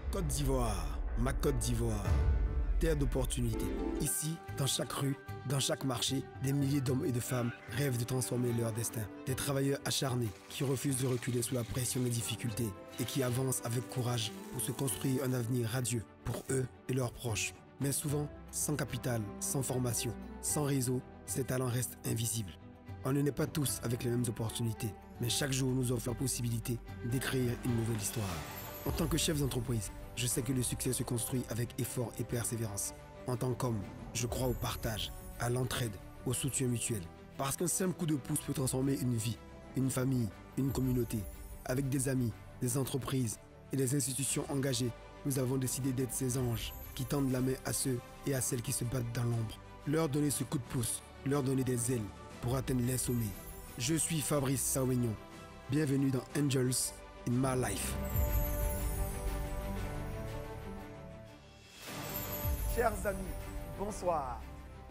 Côte d'Ivoire, ma Côte d'Ivoire, terre d'opportunités. Ici, dans chaque rue, dans chaque marché, des milliers d'hommes et de femmes rêvent de transformer leur destin. Des travailleurs acharnés qui refusent de reculer sous la pression des difficultés et qui avancent avec courage pour se construire un avenir radieux pour eux et leurs proches. Mais souvent, sans capital, sans formation, sans réseau, ces talents restent invisibles. On ne naît pas tous avec les mêmes opportunités, mais chaque jour nous offre la possibilité d'écrire une nouvelle histoire. En tant que chef d'entreprise, je sais que le succès se construit avec effort et persévérance. En tant qu'homme, je crois au partage, à l'entraide, au soutien mutuel. Parce qu'un simple coup de pouce peut transformer une vie, une famille, une communauté. Avec des amis, des entreprises et des institutions engagées, nous avons décidé d'être ces anges qui tendent la main à ceux et à celles qui se battent dans l'ombre. Leur donner ce coup de pouce, leur donner des ailes pour atteindre les sommets. Je suis Fabrice Sawignon. Bienvenue dans Angels in My Life. Chers amis, bonsoir.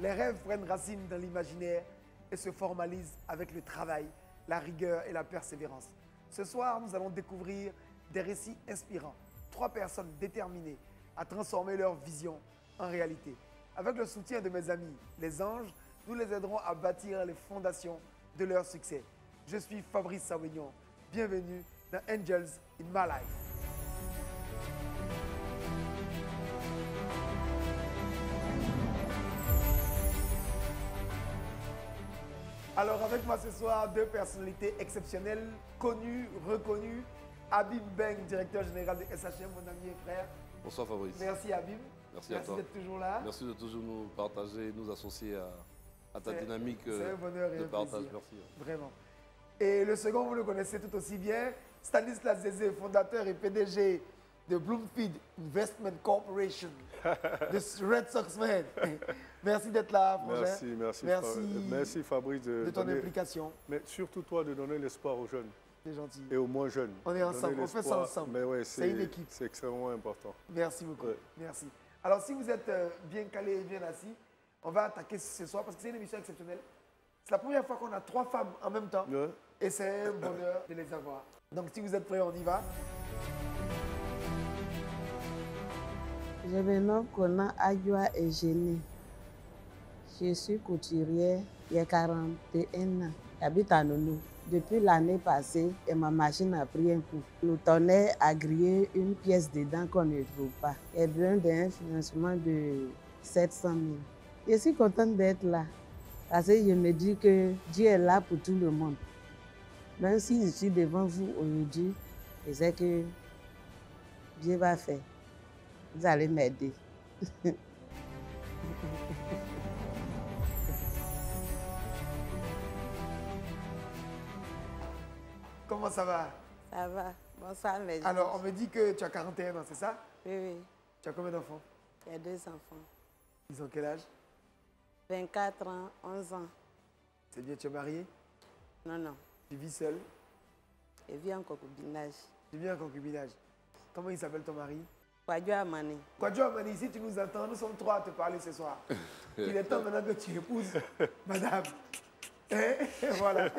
Les rêves prennent racine dans l'imaginaire et se formalisent avec le travail, la rigueur et la persévérance. Ce soir, nous allons découvrir des récits inspirants. 3 personnes déterminées à transformer leur vision en réalité. Avec le soutien de mes amis, les anges, nous les aiderons à bâtir les fondations de leur succès. Je suis Fabrice Sawignon. Bienvenue dans Angels in My Life. Alors avec moi ce soir, 2 personnalités exceptionnelles, connues, reconnues. Habib Beng, directeur général de SHM, mon ami et frère. Bonsoir Fabrice. Merci Habib. Merci à toi. Merci d'être toujours là. Merci de toujours nous partager, nous associer à ta dynamique un bonheur et de un partage. plaisir. Merci. Vraiment. Et le second, vous le connaissez tout aussi bien, Stanislas Zézé, fondateur et PDG de Bloomfield Investment Corporation, de Red Sox Man. Merci d'être là, frangin. Merci Fabrice de ton implication. Mais surtout toi de donner l'espoir aux jeunes. C'est gentil. Et aux moins jeunes. On est ensemble, on fait ça ensemble. Mais ouais, c'est une équipe. C'est extrêmement important. Merci beaucoup. Ouais. Merci. Alors si vous êtes bien calé et bien assis, on va attaquer ce soir parce que c'est une émission exceptionnelle. C'est la première fois qu'on a 3 femmes en même temps. Ouais. Et c'est un bonheur de les avoir. Donc si vous êtes prêts, on y va. Je me nomme Kona Adjoa Eugénie. Je suis couturière, il y a 41 ans. J'habite à Nounou. Depuis l'année passée, et ma machine a pris un coup. Le tonnerre a grillé une pièce dedans qu'on ne trouve pas. J'ai besoin d'un financement de 700 000. Je suis contente d'être là parce que je me dis que Dieu est là pour tout le monde. Même si je suis devant vous aujourd'hui, je sais que Dieu va faire. Vous allez m'aider. Comment ça va? Ça va. Bonsoir, mes Alors, on me dit que tu as 41 ans, c'est ça? Oui, oui. Tu as combien d'enfants? Il y a 2 enfants. Ils ont quel âge? 24 ans, 11 ans. C'est bien, tu es marié? Non, non. Tu vis seul? Je vis en concubinage. Tu vis en concubinage. Comment il s'appelle ton mari? Kwadjo Amani. Kwadjo Amani, si tu nous entends, nous sommes 3 à te parler ce soir. Il est temps maintenant que tu épouses madame. Et voilà.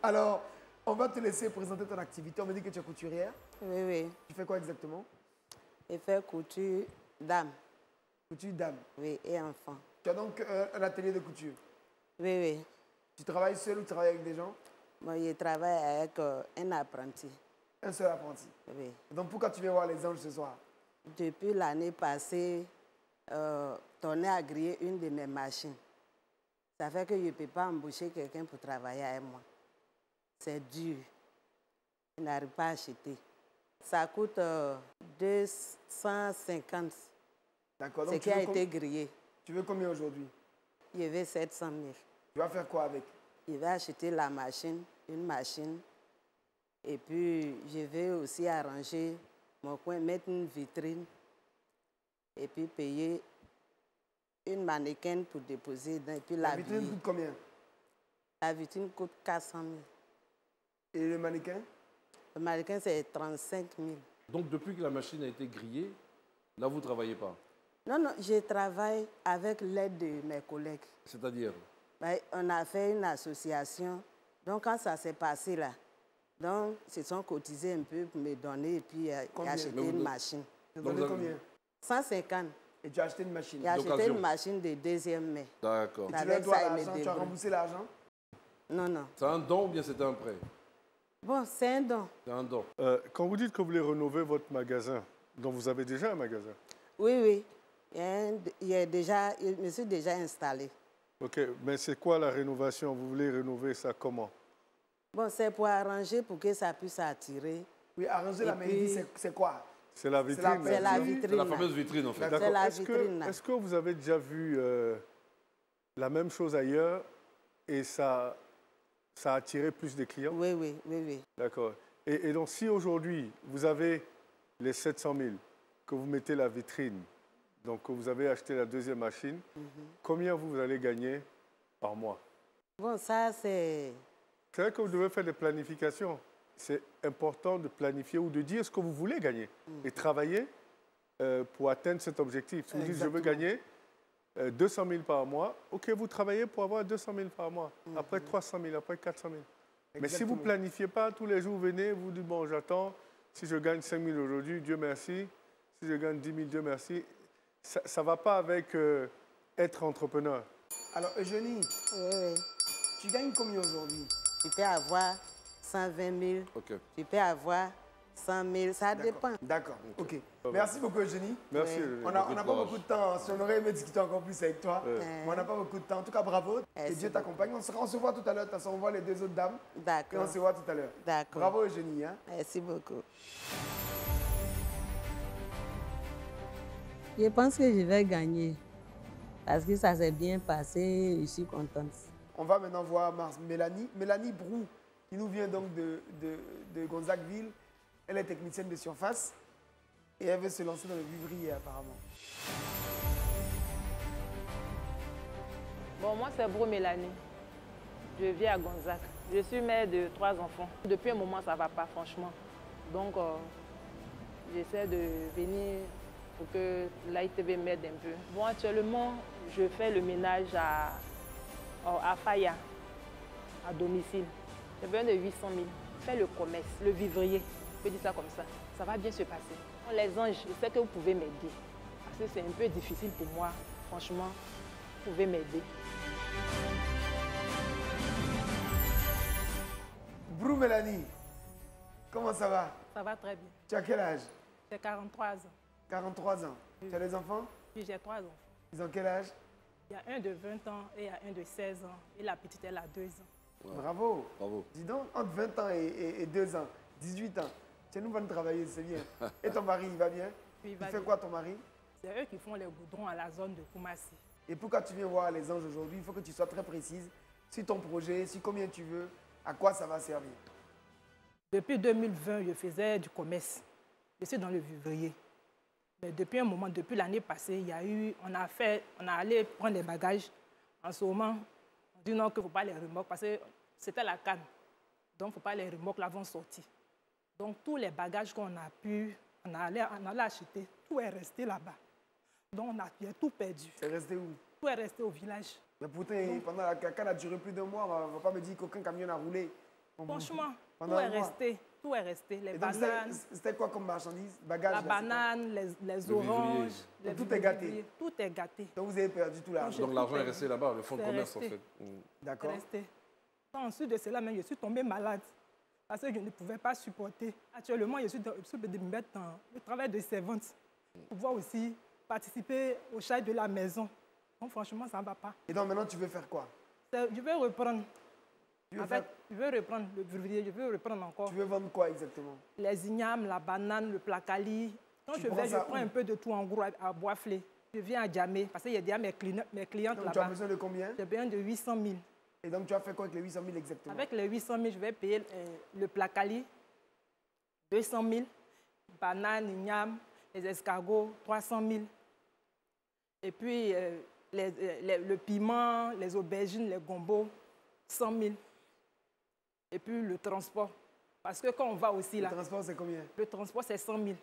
Alors, on va te laisser présenter ton activité. On me dit que tu es couturière. Oui, oui. Tu fais quoi exactement? Je fais couture dame. Couture dame. Oui, et enfant. Tu as donc un atelier de couture. Oui, oui. Tu travailles seul ou tu travailles avec des gens? Moi, je travaille avec un apprenti. Un seul apprenti. Oui. Donc pourquoi tu viens voir les anges ce soir? Depuis l'année passée, tonnerre a grillé une de mes machines. Ça fait que je ne peux pas embaucher quelqu'un pour travailler avec moi. C'est dur. Je n'arrive pas à acheter. Ça coûte 250. D'accord. Ce qui a été grillé. Tu veux combien aujourd'hui? Je veux 700 000. Tu vas faire quoi avec? Je vais acheter la machine, une machine. Et puis, je vais aussi arranger mon coin, mettre une vitrine. Et puis, payer une mannequin pour déposer dedans. Et puis, la vitrine coûte combien? La vitrine coûte 400 000. Et le mannequin? Le mannequin, c'est 35 000. Donc depuis que la machine a été grillée, là vous ne travaillez pas? Non, non, je travaille avec l'aide de mes collègues. C'est-à-dire? On a fait une association. Donc quand ça s'est passé là, Donc, ils se sont cotisés un peu pour me donner et puis Combien? acheter une machine. Tu as donné combien? 150. Et tu as acheté une machine. J'ai acheté D'occasion. une machine de deuxième main. D'accord. Et tu Avec leur dois ça, ils me l'argent, tu as débrouillent. remboursé l'argent? Non, non. C'est un don ou bien c'était un prêt? Bon, c'est un don. C'est un don. Quand vous dites que vous voulez rénover votre magasin, donc vous avez déjà un magasin. Oui, oui. Je me suis déjà installée. OK, mais c'est quoi la rénovation? Vous voulez rénover ça comment? Bon, c'est pour arranger pour que ça puisse attirer. Oui, arranger Et la mairie, puis- c'est quoi? C'est la vitrine. C'est la là. vitrine. C'est la là. fameuse vitrine en fait. D'accord. C'est la Est-ce vitrine, là. est-ce que vous avez déjà vu la même chose ailleurs et ça a attiré plus de clients? Oui, oui, oui, oui. D'accord. Et donc, si aujourd'hui, vous avez les 700 000, que vous mettez la vitrine, donc que vous avez acheté la deuxième machine, combien vous allez gagner par mois? Bon, ça, c'est... C'est vrai que vous devez faire des planifications. C'est important de planifier ou de dire ce que vous voulez gagner et travailler pour atteindre cet objectif. Si vous dites, je veux gagner 200 000 par mois, OK, vous travaillez pour avoir 200 000 par mois, après 300 000, après 400 000. Mais si vous ne planifiez pas, tous les jours, vous venez, vous dites, bon, j'attends, si je gagne 5 000 aujourd'hui, Dieu merci. Si je gagne 10 000, Dieu merci. Ça ne va pas avec être entrepreneur. Alors, Eugénie, Oui, oui. tu gagnes combien aujourd'hui? Tu peux avoir 120 000, Ok. tu peux avoir 100 000, ça dépend. D'accord, ok. Merci beaucoup, Eugénie. Merci. Ouais. On n'a pas beaucoup de temps. Si on aurait aimé discuter encore plus avec toi, Ouais. mais on n'a pas beaucoup de temps. En tout cas, bravo. Que Merci Dieu t'accompagne. On se voit tout à l'heure. De toute façon, on voit les deux autres dames. Et on D'accord, se voit tout à l'heure. d'accord. Bravo, Eugénie. Hein. Merci beaucoup. Je pense que je vais gagner parce que ça s'est bien passé, je suis contente. On va maintenant voir Mélanie. Mélanie Brou, qui nous vient donc de Gonzagueville. Elle est technicienne de surface et elle veut se lancer dans le vivrier apparemment. Bon, moi, c'est Brou Mélanie. Je vis à Gonzague. Je suis mère de 3 enfants. Depuis un moment, ça ne va pas, franchement. Donc, j'essaie de venir pour que l'ITV m'aide un peu. Bon, actuellement, je fais le ménage à Faya, à domicile. J'ai besoin de 800 000. Fais le commerce, le vivrier. Je peux dire ça comme ça. Ça va bien se passer. Les anges, je sais que vous pouvez m'aider. Parce que c'est un peu difficile pour moi. Franchement, vous pouvez m'aider. Brou Mélanie, comment ça va? Ça va très bien. Tu as quel âge? J'ai 43 ans. 43 ans. Tu as des enfants? Puis j'ai 3 enfants. Ils ont quel âge? Il y a un de 20 ans et il y a un de 16 ans. Et la petite, elle a 2 ans. Ouais. Bravo. Bravo. Dis donc, entre 20 ans et 2 ans, 18 ans, tu nous vas travailler, c'est bien. Et ton mari, il va bien? Puis il Il va fait bien. quoi ton mari? C'est eux qui font les goudrons à la zone de Koumassi. Et pourquoi tu viens voir les anges aujourd'hui? Il faut que tu sois très précise sur ton projet, sur combien tu veux, à quoi ça va servir. Depuis 2020, je faisais du commerce. Je suis dans le vivrier. Mais depuis un moment, depuis l'année passée, il y a eu, on a allé prendre les bagages. En ce moment, on dit non, qu'il ne faut pas les remorques parce que c'était la canne. Donc, il ne faut pas les remorques, l'avons sorti. Donc, tous les bagages qu'on a pu, on allait acheter, tout est resté là-bas. Donc, il a tout perdu. C'est resté où? Tout est resté au village. Mais pourtant, pendant la canne a duré plus d'un mois, on ne va pas me dire qu'aucun camion n'a roulé. Franchement, Pendant tout un est mois. resté. Tout est resté. Les Et donc, bananes. c'était quoi comme marchandise? Bagages? La là, c'est quoi? banane, les vivrier. oranges. Donc tout est gâté. Tout est gâté. Donc vous avez perdu tout l'argent. J'ai Donc l'argent tout est perdu. resté là-bas, le fonds de C'est commerce en resté. fait. D'accord. Resté. Ensuite de cela, même, je suis tombée malade parce que je ne pouvais pas supporter. Actuellement, je suis de me mettre dans le travail de servante pour pouvoir aussi participer au charges de la maison. Donc franchement, ça ne va pas. Et donc maintenant, tu veux faire quoi? Je vais reprendre. Tu veux, Je vais reprendre le vivrier, je vais reprendre encore tu veux vendre quoi exactement? les ignames, la banane, le placali. Quand Tu je prends vais, je ça prends où? un peu de tout en gros à Boisflé. Je viens à Djamé parce qu'il y a déjà mes clientes Donc tu as là-bas. besoin de combien? J'ai besoin de 800 000. Et donc tu as fait quoi avec les 800 000 exactement? Avec les 800 000, je vais payer le placali, 200 000, bananes, ignames, les escargots, 300 000. Et puis le piment, les aubergines, les gombos, 100 000. Et puis le transport. Parce que quand on va aussi Le là, transport, c'est combien? le transport c'est 100 000.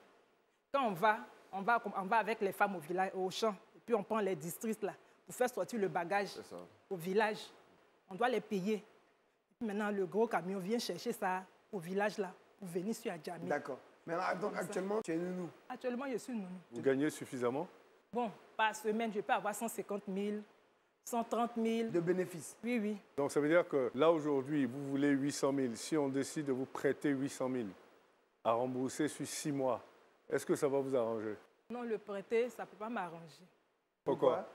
Quand on va avec les femmes au village, au champ, et puis on prend les districts là pour faire sortir le bagage C'est ça. au village. On doit les payer. Et puis maintenant, le gros camion vient chercher ça au village là pour venir sur Adjamé. D'accord. Mais donc actuellement, tu es nounou. Actuellement, je suis nounou. Vous gagnez suffisamment? Bon, par semaine, je peux avoir 150 000, 130 000. De bénéfices. Oui, oui. Donc ça veut dire que là aujourd'hui, vous voulez 800 000. Si on décide de vous prêter 800 000 à rembourser sur 6 mois, est-ce que ça va vous arranger? Non, le prêter, ça ne peut pas m'arranger. Pourquoi? Ça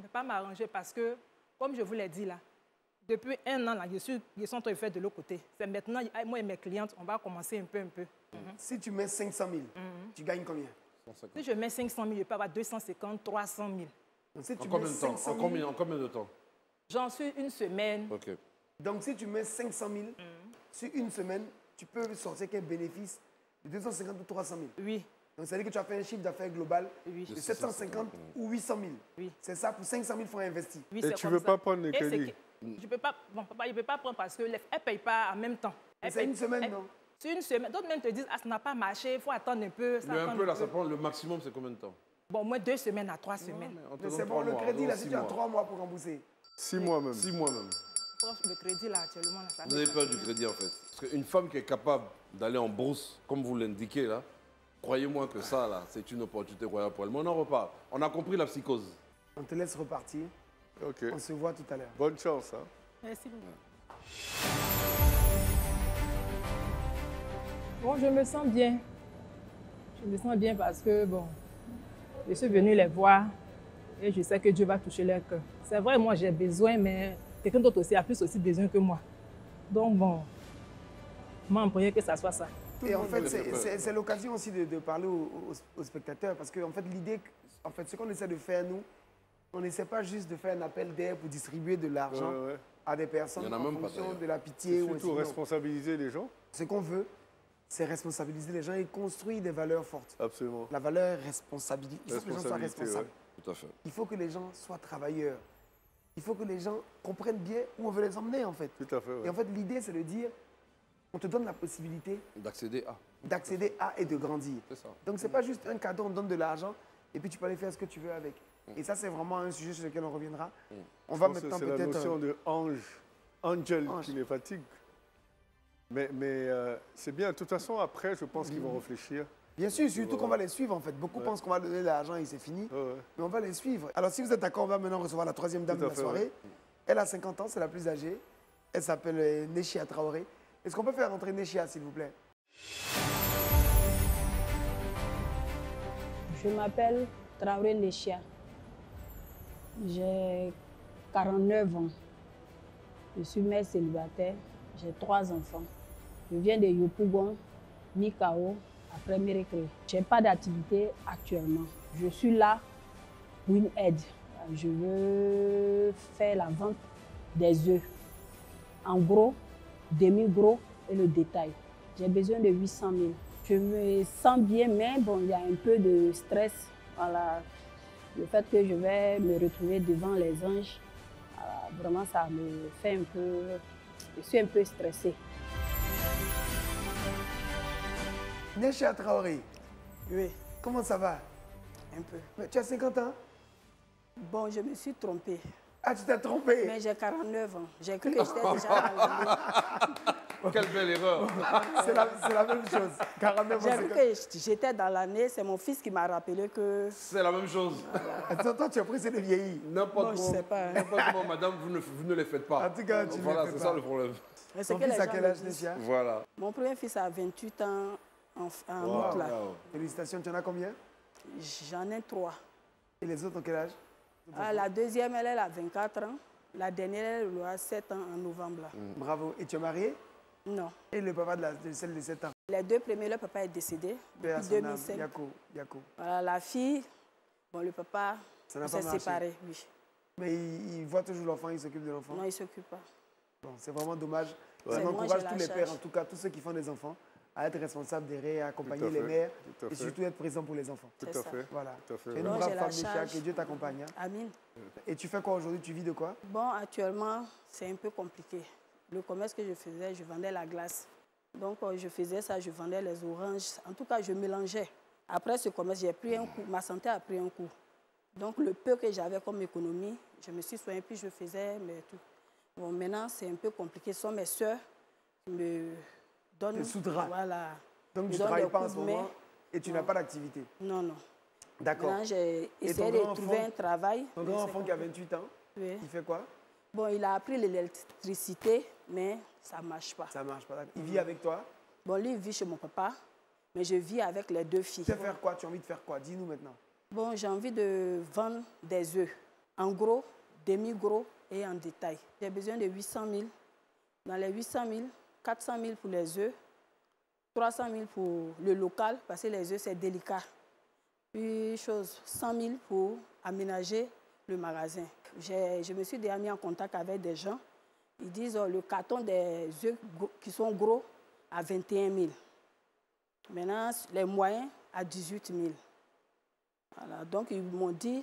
ne peut pas m'arranger parce que, comme je vous l'ai dit là, depuis 1 an, là, je suis en train de faire de l'autre côté. C'est maintenant, moi et mes clientes, on va commencer un peu. Si tu mets 500 000, tu gagnes combien? 150. Si je mets 500 000, je peux avoir 250, 300 000. Donc, si tu En combien mets de temps? 500 000, En combien de temps? J'en suis une semaine. Ok. donc si tu mets 500 000 sur une semaine, tu peux sortir quel bénéfice de 250 ou 300 000. Oui, Donc ça veut dire que tu as fait un chiffre d'affaires global oui. de 750 ou 800 000. Oui. C'est ça pour 500 000 francs investis. Oui, Et c'est tu comme veux ça. pas prendre les Et c'est crédits? je peux pas, bon, papa, je ne peux pas prendre parce qu'elle ne paye pas en même temps. Mais Elle c'est paye- une semaine, elle- non? C'est une semaine. D'autres même te disent, ah, ça n'a pas marché, il faut attendre un peu. Le un peu là, ça prend le maximum, c'est combien de temps? Bon, au moins 2 semaines à 3 semaines. On te Mais donne c'est bon, 3 le mois, crédit, on là, donne si 6 tu as mois. 3 mois pour rembourser. 6 mois même. 6 mois même. Le crédit là, actuellement, là, ça Vous avez peur du crédit en fait. Parce qu'une femme qui est capable d'aller en bourse, comme vous l'indiquez là, croyez-moi que ça là, c'est une opportunité royale pour elle. Mais on en reparle. On a compris la psychose. On te laisse repartir. Ok. On se voit tout à l'heure. Bonne chance. Hein. Merci beaucoup. Bon, je me sens bien. Je me sens bien parce que, bon, je suis venue les voir et je sais que Dieu va toucher leur cœur. C'est vrai, moi j'ai besoin, mais quelqu'un d'autre aussi a plus aussi besoin que moi. Donc, bon, moi, on priait que ça soit ça. Et en fait, me fait peur. c'est l'occasion aussi de parler aux spectateurs parce que, en fait, l'idée, en fait, ce qu'on essaie de faire, nous, on n'essaie pas juste de faire un appel d'air pour distribuer de l'argent Ouais. à des personnes Il y en a en même pas, fonction d'ailleurs. de la pitié Et ou surtout ainsi. Non. responsabiliser les gens. Ce qu'on veut, c'est responsabiliser les gens et construire des valeurs fortes. Absolument. La valeur responsabilité. Il faut que les gens soient Responsabilité, responsables. Tout à fait. Il faut que les gens soient travailleurs. Il faut que les gens comprennent bien où on veut les emmener, en fait. Tout à fait. Ouais. Et en fait, l'idée, c'est de dire, on te donne la possibilité D'accéder à. d'accéder à et de grandir. C'est ça. Donc, ce n'est pas juste un cadeau, on te donne de l'argent et puis tu peux aller faire ce que tu veux avec. Et ça, c'est vraiment un sujet sur lequel on reviendra. On va Je pense que maintenant c'est la peut-être... notion de angel Ange. qui les fatigue. Mais c'est bien. De toute façon, après, je pense qu'ils vont réfléchir. Bien sûr, surtout qu'on va les suivre, en fait. Beaucoup pensent qu'on va donner l'argent et c'est fini. Ouais, ouais. Mais on va les suivre. Alors, si vous êtes d'accord, on va maintenant recevoir la troisième dame Tout à de la fait, soirée. ouais. Elle a 50 ans, c'est la plus âgée. Elle s'appelle Nechia Traoré. Est-ce qu'on peut faire rentrer Nechia, s'il vous plaît? Je m'appelle Traoré Nechia. J'ai 49 ans. Je suis mère célibataire. J'ai 3 enfants. Je viens de Yopougon, Mikao, après Mérécré. Je n'ai pas d'activité actuellement. Je suis là pour une aide. Je veux faire la vente des œufs. En gros, demi-gros et le détail. J'ai besoin de 800 000. Je me sens bien, mais bon, il y a un peu de stress. Voilà. Le fait que je vais me retrouver devant les anges, voilà, vraiment, ça me fait un peu... Je suis un peu stressée. Nechia Traoré, Oui, comment ça va? un peu. Mais tu as 50 ans? Bon, je me suis trompée, Ah, tu t'es trompé. mais j'ai 49 ans. J'ai cru que j'étais déjà dans l'année. Quelle belle erreur. C'est la même chose. 49 ans, J'ai cru que j'étais dans l'année. C'est mon fils qui m'a rappelé que... C'est la même chose. Attends, toi, tu es pressé de vieillir. N'importe Bon, je comment, sais pas, hein. n'importe comment, madame, vous ne les faites pas. En tout cas, tu ne Voilà, les fais c'est pas. ça le problème. Mais c'est Ton que fils les à gens quel me âge, disent. Nechia? Voilà. Mon premier fils a 28 ans en Wow. août, là. Félicitations, tu en as combien? J'en ai 3. Et les autres ont quel âge? Ah, la deuxième, elle a 24 ans. La dernière, elle aura 7 ans en novembre. Là. Bravo. Et tu es marié? Non. Et le papa de celle de 7 ans? Les 2 premiers, le papa est décédé Paix à depuis son âme. 2005. Yako. Voilà, la fille, bon, le papa Ça n'a on pas s'est marché. séparés, oui. Mais il voit toujours l'enfant, il s'occupe de l'enfant. Non, il ne s'occupe pas. Bon, c'est vraiment dommage. Ouais. On Moi, encourage j'ai tous la les pères, charge. en tout cas tous ceux qui font des enfants, à être responsables derrière, à accompagner Tout à les fait, mères tout à et fait. surtout être présent pour les enfants. Tout C'est à ça. fait. Voilà. Tout à fait. Tu es une Non, brave j'ai la femme, Nechia, charge. que Dieu t'accompagne. Hein. Amine. Et tu fais quoi aujourd'hui? Tu vis de quoi? Bon, actuellement, c'est un peu compliqué. Le commerce que je faisais, je vendais la glace. Donc, je faisais ça, je vendais les oranges. En tout cas, je mélangeais. Après ce commerce, j'ai pris un coup. Ma santé a pris un coup. Donc, le peu que j'avais comme économie, je me suis soignée, puis je faisais mais tout. Bon, maintenant, c'est un peu compliqué. Ce sont mes soeurs qui me donne... Te soudras. Voilà. Donc tu ne donne travailles des pas en coups ce de moment main. et tu Non. n'as pas d'activité. Non, non. D'accord. Maintenant, j'ai Et essayé ton de grand trouver enfant- un travail. Ton mais grand c'est enfant qui a compliqué. 28 ans, Oui. il fait quoi? Bon, il a appris l'électricité, mais ça ne marche pas. Ça marche pas. D'accord. Il vit avec toi? Bon, lui, il vit chez mon papa, mais je vis avec les 2 filles. Tu sais faire quoi? Tu as envie de faire quoi? Dis-nous maintenant. Bon, j'ai envie de vendre des œufs, en gros, demi-gros et en détail. J'ai besoin de 800 000. Dans les 800 000, 400 000 pour les œufs, 300 000 pour le local, parce que les œufs, c'est délicat. Puis, 100 000 pour aménager le magasin. Je me suis déjà mis en contact avec des gens. Ils disent le carton des œufs qui sont gros à 21 000. Maintenant, les moyens à 18 000. Voilà. Donc, ils m'ont dit,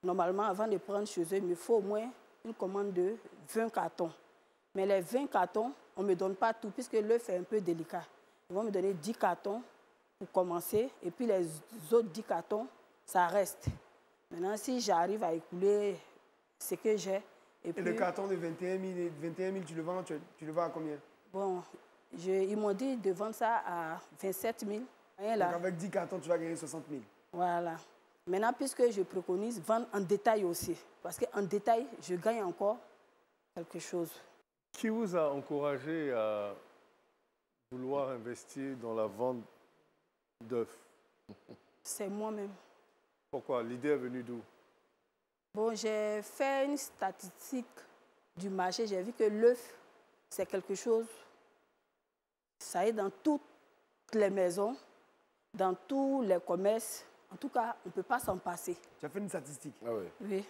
normalement, avant de prendre chez eux, il me faut au moins une commande de 20 cartons. Mais les 20 cartons, on ne me donne pas tout, puisque l'œuf est un peu délicat. Ils vont me donner 10 cartons pour commencer, et puis les autres 10 cartons, ça reste. Maintenant, si j'arrive à écouler ce que j'ai... Et le carton de 21 000, tu le vends à combien? Bon, ils m'ont dit de vendre ça à 27 000. Rien là. Donc avec 10 cartons, tu vas gagner 60 000. Voilà. Maintenant, puisque je préconise vendre en détail aussi, parce qu'en détail, je gagne encore quelque chose. Qui vous a encouragé à vouloir investir dans la vente d'œufs? C'est moi-même. Pourquoi? L'idée est venue d'où? Bon, j'ai fait une statistique du marché. J'ai vu que l'œuf, c'est quelque chose, ça est dans toutes les maisons, dans tous les commerces. En tout cas, on ne peut pas s'en passer. Tu as fait une statistique? Ah ouais. Oui.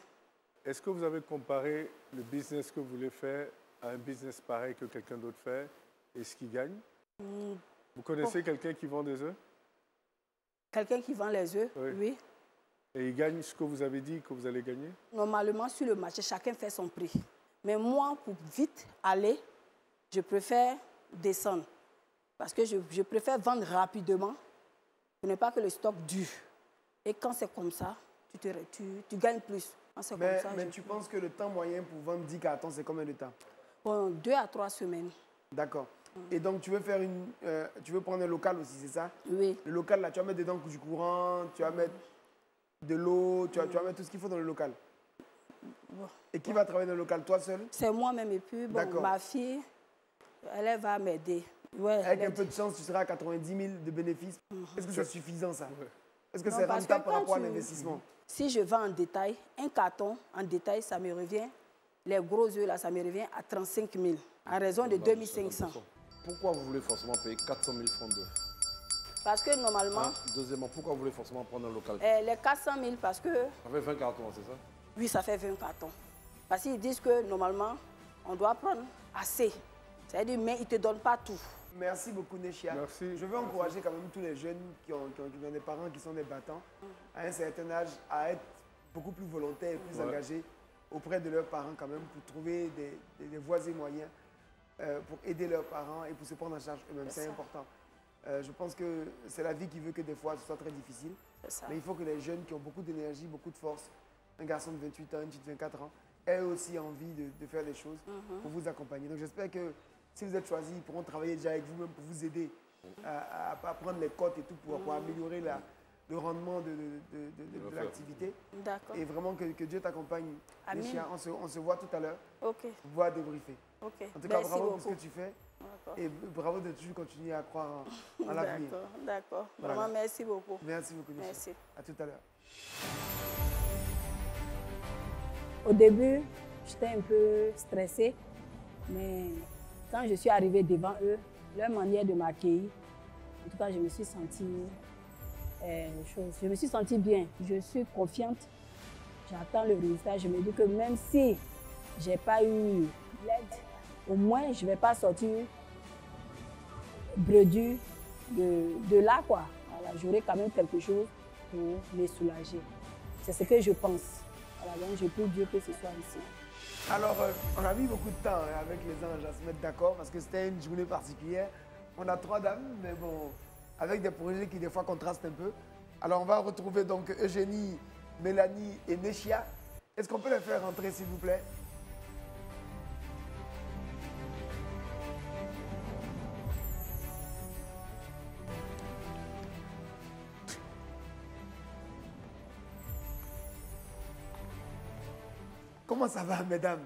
Est-ce que vous avez comparé le business que vous voulez faire à un business pareil que quelqu'un d'autre fait et ce qu'il gagne? Vous connaissez quelqu'un qui vend des œufs? Quelqu'un qui vend les œufs, Oui. oui. Et il gagne ce que vous avez dit que vous allez gagner? Normalement, sur le marché, chacun fait son prix. Mais moi, pour vite aller, je préfère descendre. Parce que je préfère vendre rapidement pour ne pas que le stock dure. Et quand c'est comme ça, tu gagnes plus. Quand c'est comme ça, Mais tu penses que le temps moyen pour vendre 10 cartons, c'est combien de temps? Bon, 2 à 3 semaines. D'accord. Et donc, tu veux faire tu veux prendre un local aussi, c'est ça? Oui. Le local, là, tu vas mettre dedans du courant, tu vas mettre de l'eau, tu vas mettre tout ce qu'il faut dans le local. Et qui va travailler dans le local? Toi seul? C'est moi-même. Et puis, bon, ma fille, elle va m'aider. Ouais, avec un peu de chance, tu seras à 90 000 de bénéfices. Est-ce que c'est suffisant, ça? Est-ce que c'est parce rentable que par rapport à quand l'investissement? Si je vends en détail, un carton en détail, ça me revient, les gros œufs, là, ça me revient à 35 000, à raison de 2 500. Pourquoi vous voulez forcément payer 400 000 francs d'œufs? Parce que normalement... Deuxièmement, pourquoi vous voulez forcément prendre un local? Les 400 000, parce que... Ça fait 20 cartons, c'est ça? Oui, ça fait 20 cartons. Parce qu'ils disent que normalement, on doit prendre assez. C'est-à-dire, mais ils ne te donnent pas tout. Merci beaucoup, Neshia. Merci. Je veux encourager quand même tous les jeunes qui ont des parents qui sont des battants, à un certain âge, à être beaucoup plus volontaires et plus engagés auprès de leurs parents quand même, pour trouver des voies et moyens pour aider leurs parents et pour se prendre en charge eux-mêmes. C'est important. Je pense que c'est la vie qui veut que des fois ce soit très difficile. Mais il faut que les jeunes qui ont beaucoup d'énergie, beaucoup de force, un garçon de 28 ans, une fille de 24 ans, aient aussi envie de faire des choses pour vous accompagner. Donc j'espère que si vous êtes choisis, ils pourront travailler déjà avec vous-même pour vous aider à prendre les cotes et tout pour améliorer le rendement de l'activité. D'accord. Et vraiment que Dieu t'accompagne. Amen. On se voit tout à l'heure Ok. pour pouvoir débriefer. Ok. En tout cas, Merci bravo beaucoup. pour ce que tu fais. Et bravo de toujours continuer à croire en l'avenir. D'accord, d'accord. Voilà. Vraiment, merci beaucoup. Merci beaucoup, Nisha. Merci. À tout à l'heure. Au début, j'étais un peu stressée, mais quand je suis arrivée devant eux, leur manière de m'accueillir, en tout cas, je me suis sentie bien. Je suis confiante. J'attends le résultat. Je me dis que même si je n'ai pas eu l'aide, au moins, je ne vais pas sortir bredue de là, quoi. Voilà, j'aurai quand même quelque chose pour me soulager. C'est ce que je pense. Voilà, donc je prie Dieu que ce soit ici. Alors, on a mis beaucoup de temps avec les anges à se mettre d'accord parce que c'était une journée particulière. On a 3 dames, mais bon, avec des projets qui des fois contrastent un peu. Alors, on va retrouver donc Eugénie, Mélanie et Neshia. Est-ce qu'on peut les faire rentrer, s'il vous plaît? Comment ça va, mesdames?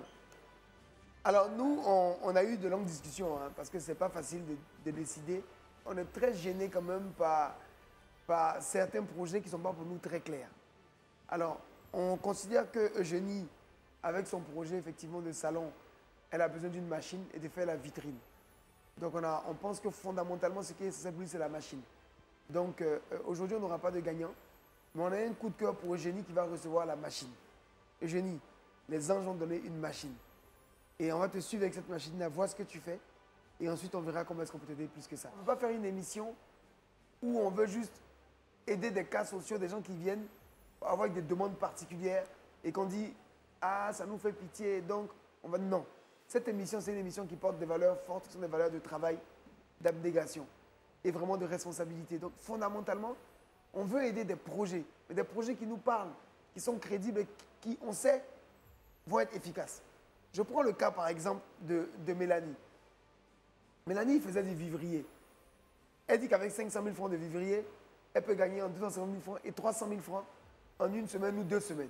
Alors, nous, on a eu de longues discussions, hein, parce que ce n'est pas facile de décider. On est très gênés quand même par certains projets qui ne sont pas pour nous très clairs. Alors, on considère que Eugénie, avec son projet effectivement de salon, elle a besoin d'une machine et de faire la vitrine. Donc, on pense que fondamentalement, ce qui est nécessaire, c'est la machine. Donc, aujourd'hui, on n'aura pas de gagnant, mais on a un coup de cœur pour Eugénie qui va recevoir la machine. Eugénie, les anges ont donné une machine. Et on va te suivre avec cette machine-là, voir ce que tu fais. Et ensuite, on verra comment est-ce qu'on peut t'aider plus que ça. On ne peut pas faire une émission où on veut juste aider des cas sociaux, des gens qui viennent avoir des demandes particulières et qu'on dit « Ah, ça nous fait pitié, donc on va… » Non. Cette émission, c'est une émission qui porte des valeurs fortes, qui sont des valeurs de travail, d'abnégation et vraiment de responsabilité. Donc, fondamentalement, on veut aider des projets, mais des projets qui nous parlent, qui sont crédibles et qui, on sait, vont être efficaces. Je prends le cas, par exemple, de Mélanie. Mélanie faisait du vivrier. Elle dit qu'avec 500 000 francs de vivrier, elle peut gagner en 250 000 francs et 300 000 francs en une semaine ou 2 semaines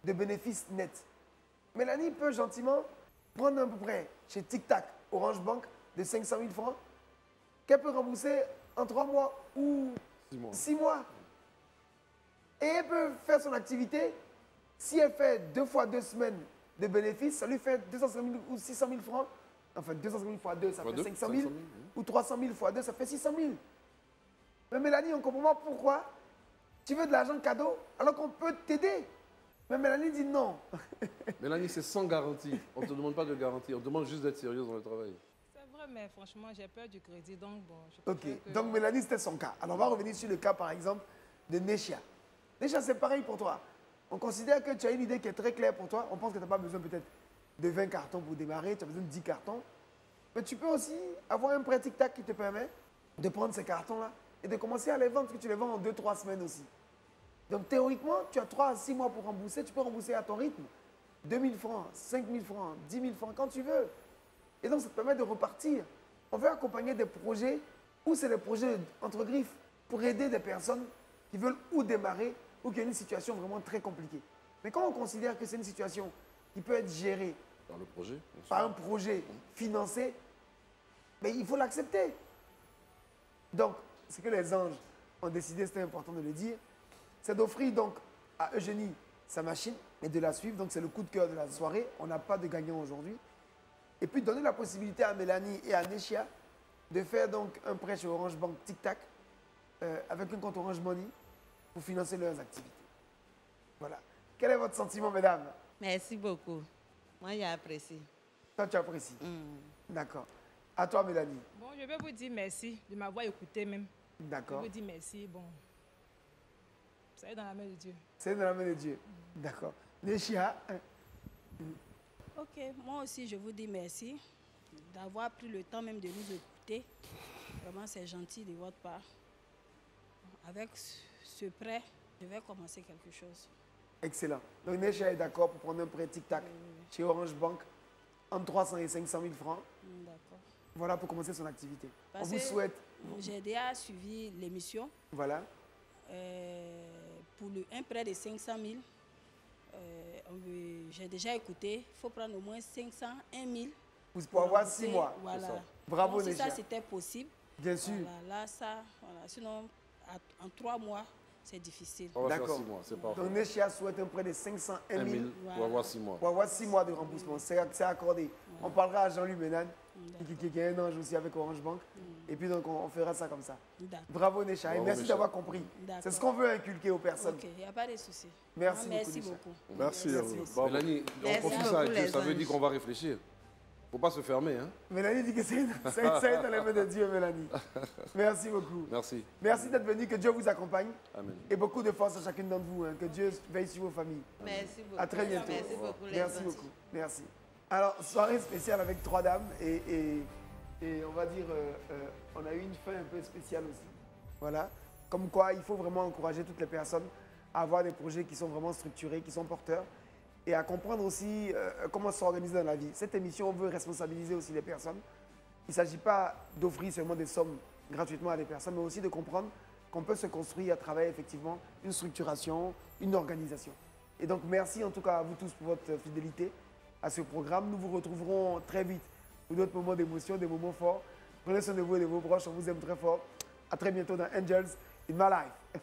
de bénéfices nets. Mélanie peut gentiment prendre un peu près chez Tic Tac, Orange Bank, de 500 000 francs qu'elle peut rembourser en 3 mois ou 6 mois. Et elle peut faire son activité. Si elle fait 2 fois 2 semaines de bénéfices, ça lui fait 250 000 ou 600 000 francs. Enfin, 250 000 fois 2, ça fait 500 000. Ou 300 000 fois 2, ça fait 600 000. Mais Mélanie, on ne comprend pas pourquoi tu veux de l'argent cadeau alors qu'on peut t'aider. Mais Mélanie dit non. Mélanie, c'est sans garantie. On ne te demande pas de garantie. On te demande juste d'être sérieuse dans le travail. C'est vrai, mais franchement, j'ai peur du crédit, donc bon. Ok, donc Mélanie, c'était son cas. Alors, on va revenir sur le cas, par exemple, de Neshia. Neshia, c'est pareil pour toi. On considère que tu as une idée qui est très claire pour toi. On pense que tu n'as pas besoin peut-être de 20 cartons pour démarrer. Tu as besoin de 10 cartons. Mais tu peux aussi avoir un prêt Tic Tac qui te permet de prendre ces cartons-là et de commencer à les vendre, parce que tu les vends en 2-3 semaines aussi. Donc, théoriquement, tu as 3 à 6 mois pour rembourser. Tu peux rembourser à ton rythme. 2 000 francs, 5 000 francs, 10 000 francs, quand tu veux. Et donc, ça te permet de repartir. On veut accompagner des projets où c'est des projets entre griffes pour aider des personnes qui veulent ou démarrer ou qui ont une situation vraiment très compliquée. Mais quand on considère que c'est une situation qui peut être gérée par un projet financé, mais il faut l'accepter. Donc, ce que les anges ont décidé, c'était important de le dire, c'est d'offrir donc à Eugénie sa machine et de la suivre. Donc, c'est le coup de cœur de la soirée. On n'a pas de gagnant aujourd'hui. Et puis, donner la possibilité à Mélanie et à Neshia de faire donc un prêt chez Orange Bank Tic Tac avec un compte Orange Money pour financer leurs activités. Voilà. Quel est votre sentiment, mesdames? Merci beaucoup. Moi, j'apprécie. Toi, tu apprécies? D'accord. À toi, Mélanie. Bon, je vais vous dire merci de m'avoir écouté même. D'accord. Je vous dis merci. Bon, ça est dans la main de Dieu. C'est dans la main de Dieu. D'accord. Neshia. Ok, moi aussi, je vous dis merci d'avoir pris le temps même de nous écouter. Vraiment, c'est gentil de votre part. Avec ce prêt, je vais commencer quelque chose. Excellent. Donc, Neshia est d'accord pour prendre un prêt Tic Tac chez Orange Bank entre 300 et 500 000 francs. D'accord. Voilà pour commencer son activité. Parce on vous souhaite. J'ai déjà suivi l'émission. Voilà. Pour un prêt de 500 000, j'ai déjà écouté. Il faut prendre au moins 500, 1 000. Pour avoir 6 mois. Voilà. Bravo, donc, si Neshia. ça, c'était possible. Bien sûr. Voilà, là, ça, voilà. Sinon, en 3 mois, c'est difficile. On va faire 6 mois, c'est parfait. Donc, Neshia souhaite un prêt de 501 000 pour avoir 6 mois. Pour avoir 6 mois de remboursement. C'est accordé. On parlera à Jean-Louis Ménane, qui est un ange aussi avec Orange Bank. Et puis, donc, on fera ça comme ça. Bravo, Neshia. Et merci d'avoir compris. C'est ce qu'on veut inculquer aux personnes. Ok, il n'y a pas de souci. Merci, merci beaucoup. Merci à vous. Mélanie, on confie ça à Dieu. Ça veut dire qu'on va réfléchir. Il ne faut pas se fermer. Hein? Mélanie dit que c'est dans les mains de Dieu, Mélanie. Merci beaucoup. Merci. Merci d'être venu. Que Dieu vous accompagne. Amen. Et beaucoup de force à chacune d'entre vous. Hein. Que Dieu veille sur vos familles. Merci beaucoup. À très bientôt. Merci beaucoup. Merci beaucoup. Merci. Alors, soirée spéciale avec 3 dames. Et on va dire, on a eu une fin un peu spéciale aussi. Voilà. Comme quoi, il faut vraiment encourager toutes les personnes à avoir des projets qui sont vraiment structurés, qui sont porteurs. Et à comprendre aussi comment s'organiser dans la vie. Cette émission, on veut responsabiliser aussi les personnes. Il ne s'agit pas d'offrir seulement des sommes gratuitement à des personnes, mais aussi de comprendre qu'on peut se construire à travers effectivement une structuration, une organisation. Et donc, merci en tout cas à vous tous pour votre fidélité à ce programme. Nous vous retrouverons très vite pour d'autres moments d'émotion, des moments forts. Prenez soin de vous et de vos proches. On vous aime très fort. À très bientôt dans Angels in My Life.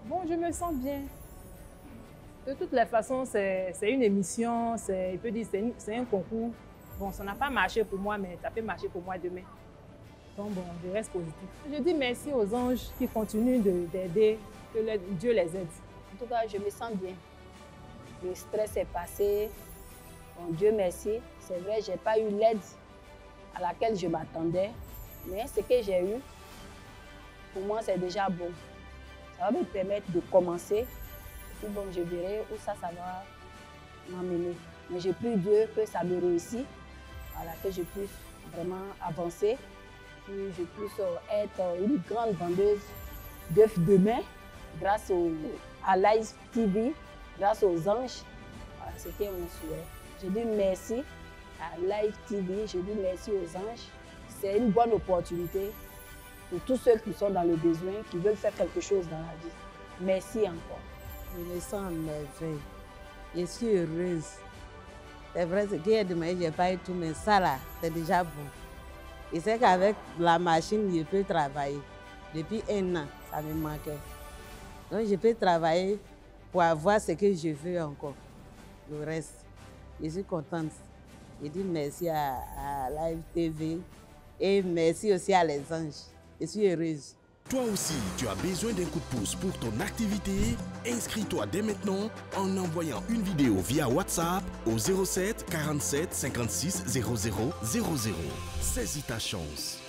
Bon, je me sens bien. De toutes les façons, c'est une émission, il peut dire c'est un concours. Bon, ça n'a pas marché pour moi, mais ça peut marcher pour moi demain. Donc bon, je reste positif. Je dis merci aux anges qui continuent d'aider, que Dieu les aide. En tout cas, je me sens bien. Le stress est passé. Bon, Dieu merci. C'est vrai, je n'ai pas eu l'aide à laquelle je m'attendais. Mais ce que j'ai eu, pour moi, c'est déjà bon. Ça va me permettre de commencer. Et puis bon, je verrai où ça va m'amener. Mais je prie Dieu que ça me réussisse, voilà, que je puisse vraiment avancer, que je puisse être une grande vendeuse d'œufs demain, grâce à Live TV, grâce aux anges. Voilà, c'était mon souhait. Je dis merci à Live TV, je dis merci aux anges. C'est une bonne opportunité pour tous ceux qui sont dans le besoin, qui veulent faire quelque chose dans la vie. Merci encore. Je me sens en merveille. Je suis heureuse. C'est vrai, ce qui est demain, je n'ai pas eu tout, mais ça là, c'est déjà bon. Et c'est qu'avec la machine, je peux travailler. Depuis 1 an, ça me manquait. Donc je peux travailler pour avoir ce que je veux encore. Le reste, je suis contente. Je dis merci à Live TV et merci aussi à les anges. Je suis heureuse. Toi aussi, tu as besoin d'un coup de pouce pour ton activité? Inscris-toi dès maintenant en envoyant une vidéo via WhatsApp au 07 47 56 00 00. Saisis ta chance.